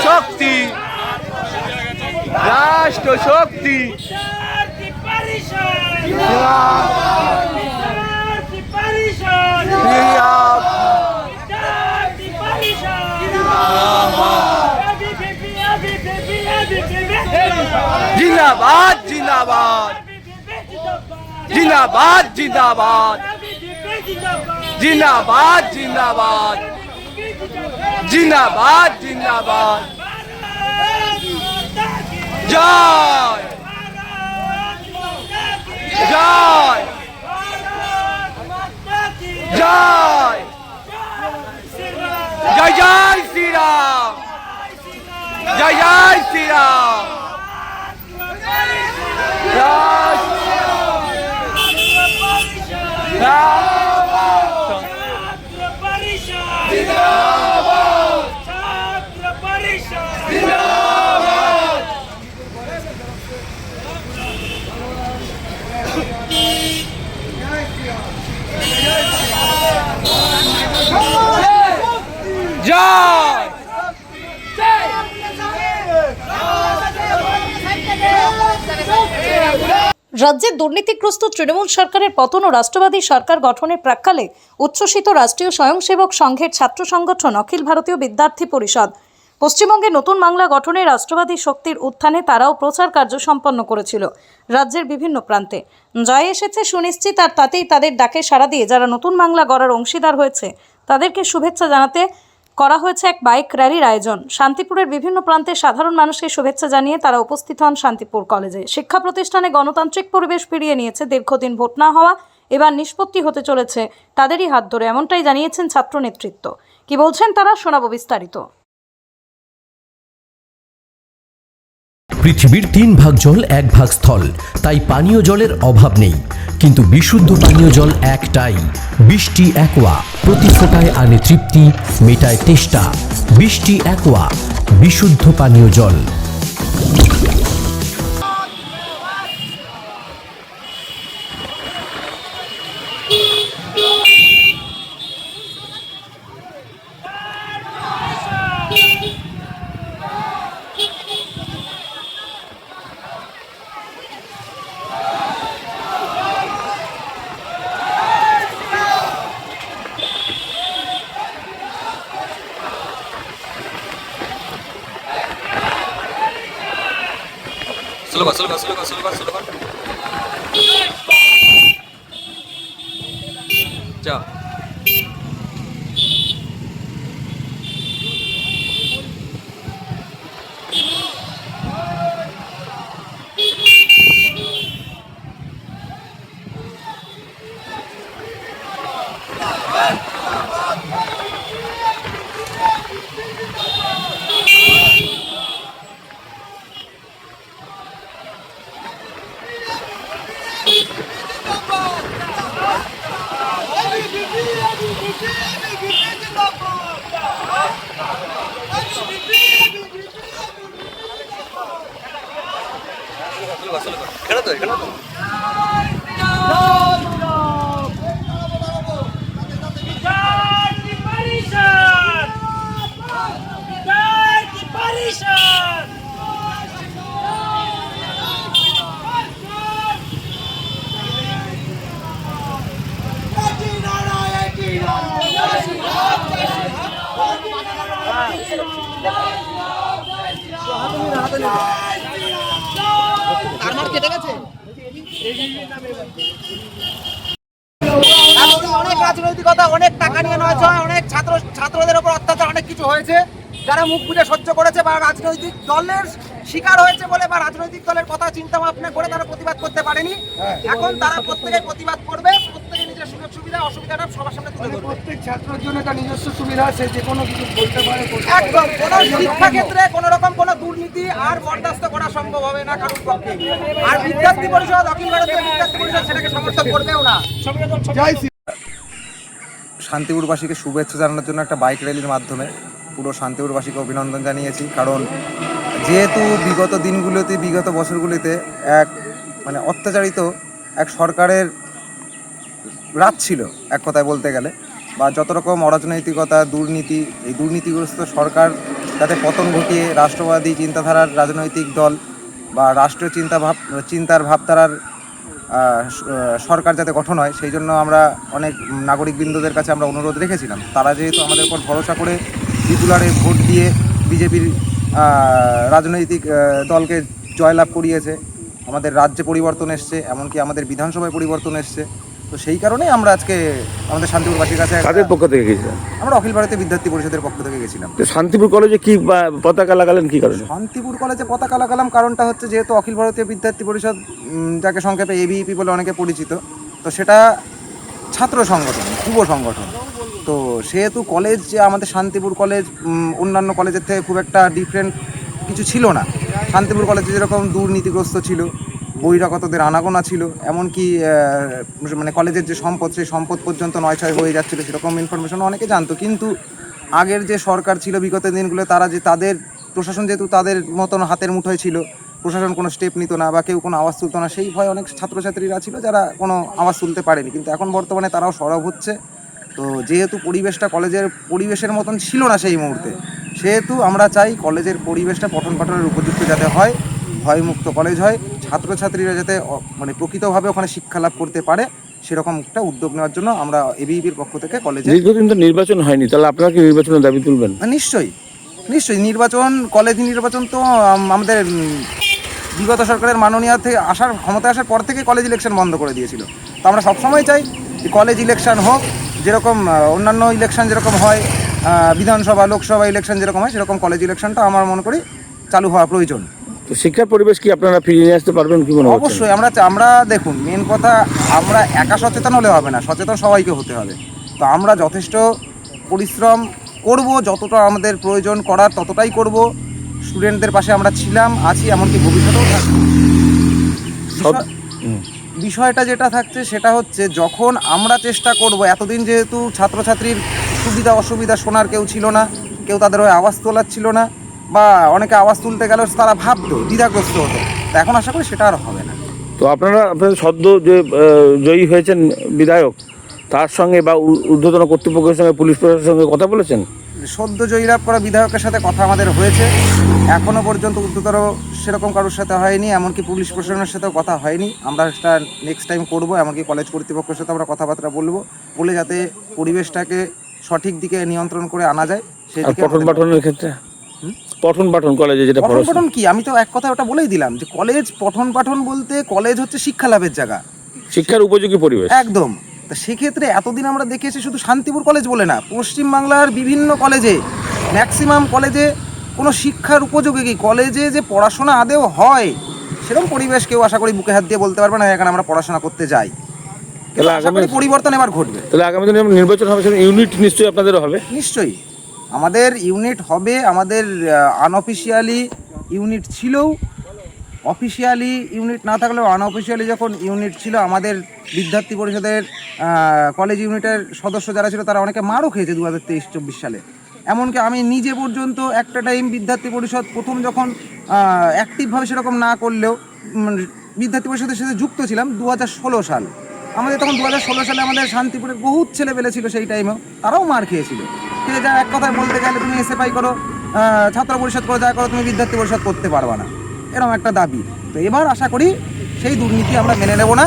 শক্তি রাষ্ট্র শক্তি জিন্দাবাদ জিন্দাবাদ জিন্দাবাদ জিন্দাবাদ জিন্দাবাদ জিন্দাবাদ জিন্দাবাদ জিন্দাবাদ জয় জয় জয় জয় জয় শ্রীরাম জয় জয় শ্রীরাম রাজ্যের দুর্নীতিগ্রস্ত তৃণমূল সরকারের পতন ও রাষ্ট্রবাদী সরকার গঠনের প্রাক্কালে উচ্ছ্বসিত রাষ্ট্রীয় স্বয়ংসেবক সংঘের ছাত্র সংগঠন অখিল ভারতীয় বিদ্যার্থী পরিষদ পশ্চিমবঙ্গে নতুন বাংলা গঠনে রাষ্ট্রবাদী শক্তির উত্থানে তারাও প্রচার কার্য সম্পন্ন করেছিল রাজ্যের বিভিন্ন প্রান্তে। জয় এসেছে সুনিশ্চিত, আর তাতেই তাদের ডাকে সাড়া দিয়ে যারা নতুন বাংলা গড়ার অংশীদার হয়েছে তাদেরকে শুভেচ্ছা জানাতে করা হয়েছে এক বাইক র্যালির আয়োজন। শান্তিপুরের বিভিন্ন প্রান্তে সাধারণ মানুষকে শুভেচ্ছা জানিয়ে তারা উপস্থিত হন শান্তিপুর কলেজে। শিক্ষা প্রতিষ্ঠানে গণতান্ত্রিক পরিবেশ ফিরিয়ে নিয়েছে দীর্ঘদিন ভোট না হওয়া, এবার নিষ্পত্তি হতে চলেছে তাদেরই হাত ধরে, এমনটাই জানিয়েছেন ছাত্র নেতৃত্ব। কি বলছেন তারা, শোনাবো বিস্তারিত। পৃথিবীর 3 ভাগ জল 1 ভাগ স্থল, তাই পানীয় জলের অভাব নেই, কিন্তু বিশুদ্ধ পানীয় জল একটাই, বৃষ্টি অ্যাকোয়া। প্রতি ফোঁটায় আনে তৃপ্তি, মেটায় তেষ্টা। বৃষ্টি অ্যাকোয়া, বিশুদ্ধ পানীয় জল। স্লোগান যা অনেক রাজনৈতিকতা, অনেক টাকা নিয়ে নয়, অনেক ছাত্রদের উপর অত্যাচার, অনেক কিছু হয়েছে। যারা মুখ বুঝে সহ্য করেছে বা রাজনৈতিক দলের শিকার হয়েছে বলে বা রাজনৈতিক দলের কথা চিন্তা ভাবনা করে তারা প্রতিবাদ করতে পারেনি, এখন তারা প্রত্যেকে প্রতিবাদ করবে, প্রত্যেকে নিজের সুযোগ সুবিধা অসুবিধাটা সবার সামনে তুলে ধরবে। প্রত্যেক ছাত্রের জন্য একটা নিজস্ব সুবিধা আছে, যে কোনো কিছু বলতে পারে। একদম কোনো শিক্ষা ক্ষেত্রে কোনো রকম কোনো দুর্নীতি আর বরদাস্ত করা সম্ভব হবে না কারোর পক্ষে। আর বিদ্যার্থী পরিষদ, অখিল ভারতীয় বিদ্যার্থী পরিষদ সেটাকে সমর্থন করবেও না। শান্তিপুরবাসীকে শুভেচ্ছা জানানোর জন্য একটা বাইক র্যালির মাধ্যমে পুরো শান্তিপুরবাসীকে অভিনন্দন জানিয়েছি। কারণ যেহেতু বিগত দিনগুলোতে, বিগত বছরগুলিতে এক অত্যাচারিত এক সরকারের রাত ছিল এক কথায় বলতে গেলে, বা যত রকম অরাজনৈতিকতা, দুর্নীতি, এই দুর্নীতিগ্রস্ত সরকার যাতে পতন ঘটিয়ে রাষ্ট্রবাদী চিন্তাধারার রাজনৈতিক দল বা রাষ্ট্রীয় চিন্তার ভাবধারার সরকার যাতে গঠন হয়, সেই জন্য আমরা অনেক নাগরিকবৃন্দদের কাছে আমরা অনুরোধ রেখেছিলাম। তারা যেহেতু আমাদের উপর ভরসা করে বিপুলারে ভোট দিয়ে বিজেপির রাজনৈতিক দলকে জয়লাভ করিয়েছে, আমাদের রাজ্যে পরিবর্তন এসছে, এমনকি আমাদের বিধানসভায় পরিবর্তন এসছে, তো সেই কারণেই আমরা আজকে আমাদের শান্তিপুরবাসীর কাছে কাদের পক্ষ থেকে গেছিলেন? আমরা অখিল ভারতীয় বিদ্যার্থী পরিষদের পক্ষ থেকে গেছিলাম। তো শান্তিপুর কলেজে কি পতাকা লাগালেন কি কারণে? শান্তিপুর কলেজে পতাকা লাগালাম কারণটা হচ্ছে যেহেতু অখিল ভারতীয় বিদ্যার্থী পরিষদ, যাকে সংক্ষেপে এবিইপি বলে অনেকে পরিচিত, তো সেটা ছাত্র সংগঠন, যুব সংগঠন। তো সেহেতু কলেজ যে আমাদের শান্তিপুর কলেজ অন্যান্য কলেজের থেকে খুব একটা ডিফারেন্ট কিছু ছিল না। শান্তিপুর কলেজে যেরকম দুর্নীতিগ্রস্ত ছিল, বহিরাগতদের আনাগোনা ছিল, এমনকি মানে কলেজের যে সম্পদ, সেই সম্পদ পর্যন্ত নয়ছয় হয়ে যাচ্ছিলো, সেরকম ইনফরমেশন অনেকে জানতো। কিন্তু আগের যে সরকার ছিল বিগত দিনগুলো, তারা যে তাদের প্রশাসন যেহেতু তাদের মতন হাতের মুঠোয় ছিল, প্রশাসন কোনো স্টেপ নিত না বা কেউ কোনো আওয়াজ তুলতো না, সেই ভয়ে অনেক ছাত্রছাত্রীরা ছিল যারা কোনো আওয়াজ তুলতে পারেনি। কিন্তু এখন বর্তমানে তারাও সরব হচ্ছে। তো যেহেতু পরিবেশটা কলেজের পরিবেশের মতন ছিল না সেই মুহূর্তে, সেহেতু আমরা চাই কলেজের পরিবেশটা পঠন পাঠনের উপযুক্ত যাতে হয়, ভয়মুক্ত কলেজ হয়, ছাত্রছাত্রীরা যাতে মানে প্রকৃতভাবে ওখানে শিক্ষা লাভ করতে পারে, সেরকম একটা উদ্যোগ নেওয়ার জন্য আমরা এবিইপির পক্ষ থেকে কলেজে। দীর্ঘদিন তো নির্বাচন হয়নি, তাহলে আপনারা কি নির্বাচনের দাবি তুলবেন? নিশ্চয়ই নির্বাচন, কলেজ নির্বাচন তো আমাদের বিগত সরকারের মাননীয় থেকে ক্ষমতায় আসার পর থেকে কলেজ ইলেকশন বন্ধ করে দিয়েছিল। তো আমরা সবসময় চাই যে কলেজ ইলেকশন হোক, যেরকম অন্যান্য ইলেকশন যেরকম হয়, বিধানসভা লোকসভা ইলেকশন যেরকম হয়, সেরকম কলেজ ইলেকশনটা আমার মনে করি চালু হওয়া প্রয়োজন। তো শিক্ষার পরিবেশ কি আপনারা ফিরিয়ে নিয়ে আসতে পারবেন কি মনে হচ্ছে? অবশ্যই আমরা দেখুন, মেন কথা আমরা একা সচেতন হলে হবে না, সচেতন সবাইকে হতে হবে। তো আমরা যথেষ্ট পরিশ্রম করব, যতটা আমাদের প্রয়োজন করার ততটাই করব। স্টুডেন্টদের পাশে আমরা ছিলাম, আছি, এমনকি ভবিষ্যতেও থাকবো। বিষয়টা যেটা থাকছে সেটা হচ্ছে, যখন আমরা চেষ্টা করব, এতদিন যেহেতু ছাত্রছাত্রীর সুবিধা অসুবিধা শোনার কেউ ছিল না, কেউ তাদের ওই আওয়াজ তোলার ছিল না, বা অনেকে আওয়াজ তুলতে গেল তারা ভাবতো, দ্বিধাগ্রস্ত হতো। তা এখন আশা করি সেটা আর হবে না। তো আপনাদের সদ্য যে জয়ী হয়েছেন বিধায়ক, তার সঙ্গে বা ঊর্ধ্বতন কর্তৃপক্ষের সঙ্গে, পুলিশ প্রশাসনের সঙ্গে কথা বলেছেন? সদ্য জয়ীলাভ করা বিধায়কের সাথে কথা আমাদের হয়েছে, এখনও পর্যন্ত উচ্চতর সেরকম কারোর সাথে হয়নি, এমনকি পুলিশ প্রশাসনের সাথেও কথা হয়নি। আমরা সেটা নেক্সট টাইম করব, এমনকি কলেজ কর্তৃপক্ষের সাথে আমরা কথাবার্তা বলে যাতে পরিবেশটাকে সঠিক দিকে নিয়ন্ত্রণ করে আনা যায়। সেই দিকে পঠন পাঠনের ক্ষেত্রে পঠন পাঠন কলেজে যেটা পঠন পাঠন কি, আমি তো এক কথা ওটা বলেই দিলাম যে কলেজ পঠন পাঠন বলতে কলেজ হচ্ছে শিক্ষা লাভের জায়গা, শিক্ষার উপযোগী পরিবেশ একদম। তা সেক্ষেত্রে এতদিন আমরা দেখেছি শুধু শান্তিপুর কলেজ বলে না, পশ্চিমবাংলার বিভিন্ন কলেজে, ম্যাক্সিমাম কলেজে কোনো শিক্ষার উপযোগী কি, কলেজে যে পড়াশোনা আদেও হয় সেরকম পরিবেশ কেউ আশা করি বুকে হাত দিয়ে বলতে পারবে না এখানে আমরা পড়াশোনা করতে যাই। তাহলে আশা করি পরিবর্তন এবার ঘটবে। তাহলে আগামী দিনে নির্বাচন হবে, ইউনিট নিশ্চয়ই আপনাদেরও হবে? নিশ্চয়ই আমাদের ইউনিট হবে। আমাদের আনঅফিসিয়ালি ইউনিট ছিলও, অফিসিয়ালি ইউনিট না থাকলেও আনঅফিসিয়ালি যখন ইউনিট ছিল, আমাদের বিদ্যার্থী পরিষদের কলেজ ইউনিটের সদস্য যারা ছিল তারা অনেকে মারও খেয়েছে 2023-24 সালে। এমনকি আমি নিজে পর্যন্ত একটা টাইম বিদ্যার্থী পরিষদ প্রথম যখন অ্যাক্টিভভাবে সেরকম না করলেও বিদ্যার্থী পরিষদের সাথে যুক্ত ছিলাম 2016 সাল। আমাদের তখন 2016 সালে আমাদের শান্তিপুরের বহুত ছেলেপেলে ছিল সেই টাইমেও, তারাও মার খেয়েছিল। ঠিক যা এক কথায় বলতে গেলে তুমি এসএফআই করো, ছাত্র পরিষদ করো, যা করো, তুমি বিদ্যার্থী পরিষদ করতে পারবা না, এরকম একটা দাবি। তো এবার আশা করি সেই দুর্নীতি আমরা মেনে নেব না।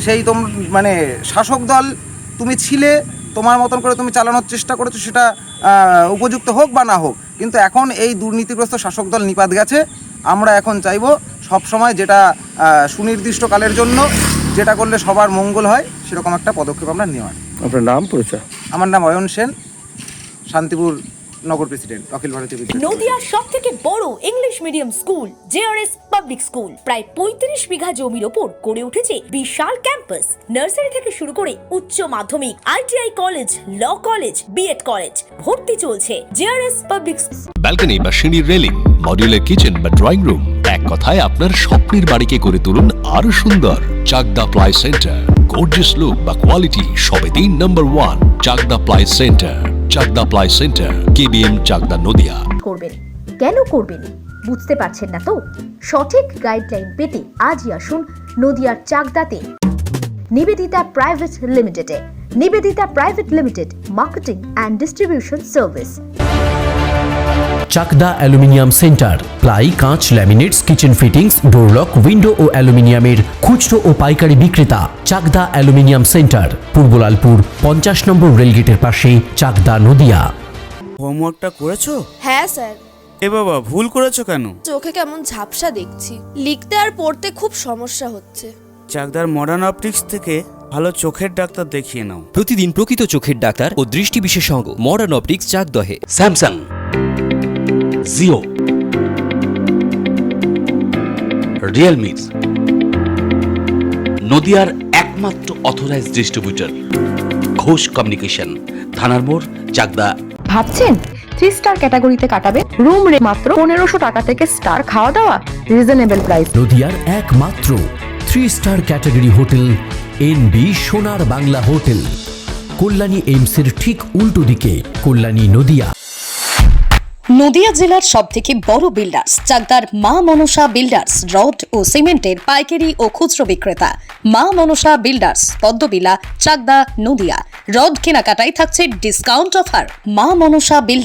সেই মানে শাসক দল তুমি ছিলে, তোমার মতন করে তুমি চালানোর চেষ্টা করেছো, সেটা উপযুক্ত হোক বা না হোক, কিন্তু এখন এই দুর্নীতিগ্রস্ত শাসক দল নিপাত গেছে। আমরা এখন চাইবো সবসময় যেটা সুনির্দিষ্ট কালের জন্য, যেটা করলে সবার মঙ্গল হয়, সেরকম একটা পদক্ষেপ আমরা নেওয়ার। আপনার নাম পরিচয়? আমার নাম অয়ন সেন, শান্তিপুর নগর প্রেসিডেন্ট, অখিল ভারতীয় বিদ্যার্থী। নদিয়ার সবথেকে বড় English medium school JRS public school প্রায় 35 বিঘা জমির ওপর গড়ে উঠেছে বিশাল ক্যাম্পাস। নার্সারি থেকে শুরু করে উচ্চ মাধ্যমিক, ITI college, law college, BEd college, ভর্তি চলছে। জেআরএস পাবলিক ব্যালকনি বা সিঁড়ির রেলিং, মডিউলার কিচেন বা ড্রয়িং রুম, এক কথায় আপনার স্বপ্নের বাড়িকে করে তুলুন আরো সুন্দর। Chakdah ply centre, gorgeous look বা কোয়ালিটি সবে 3 number 1 Chakdah ply centre. Chakdah ply centre, KBM, Chakdah, Nadia. করবেন কেন করবেন বুঝতে পারছেন না তো? সঠিক গাইডলাইন পেতে আজই আসুন নদিয়ার চাকদাতে নিবেদিতা প্রাইভেট লিমিটেডে। Nivedita private limited, marketing and distribution service. Chakdah aluminium centre, ply, কাঁচ, laminates, kitchen fittings, door lock, window ও অ্যালুমিনিয়ামের খুচরো ও পাইকারি বিক্রেতা। Chakdah aluminium centre, Purbalalpur 50 number রেলগেটের পাশে, চাকদা, নদিয়া। হোমওয়ার্কটা করেছো? হ্যাঁ স্যার। এ বাবা, ভুল করেছো কেন? চোখে কেমন ঝাপসা দেখছি, লিখতে আর পড়তে খুব সমস্যা হচ্ছে। চাকদার মডার্ন অপটিক্স থেকে ভালো চোখের ডাক্তার দেখিয়ে নাও। প্রতিদিন প্রকৃত চোখের ডাক্তার ও দৃষ্টি বিশেষজ্ঞ মডার্ন অপটিক্স, চাকদহে। স্যামসাং, জিও, রিয়েলমি, নদিয়ার একমাত্র অথরাইজড ডিস্ট্রিবিউটর ঘোষ কমিউনিকেশন, থানার মোড়, চাকদা। ভাবছেন 3 স্টার ক্যাটাগরিতে কাটাবে? রুম রে মাত্র 1500 টাকা থেকে স্টার, খাওয়া দাওয়া রিজনেবল প্রাইস। নদিয়ার একমাত্র 3 স্টার ক্যাটাগরি হোটেল এনবি সোনার বাংলা হোটেল, কল্যাণী এইমসের ঠিক উল্টো দিকে, কল্যাণী, নদিয়া। নদিয়া জেলার সবথেকে বড় বিল্ডার্স চাকদার মা মনসা বিল্ডার্স, রড ও সিমেন্টের পাইকারি ও খুচরো বিক্রেতা। মা মনসা বিল্ডার্স, পদ্মবিলা, চাকদা, নদিয়া। রড কেনাকাটায় থাকছে ডিসকাউন্ট অফার। মা মনসা বিল্ডার্স।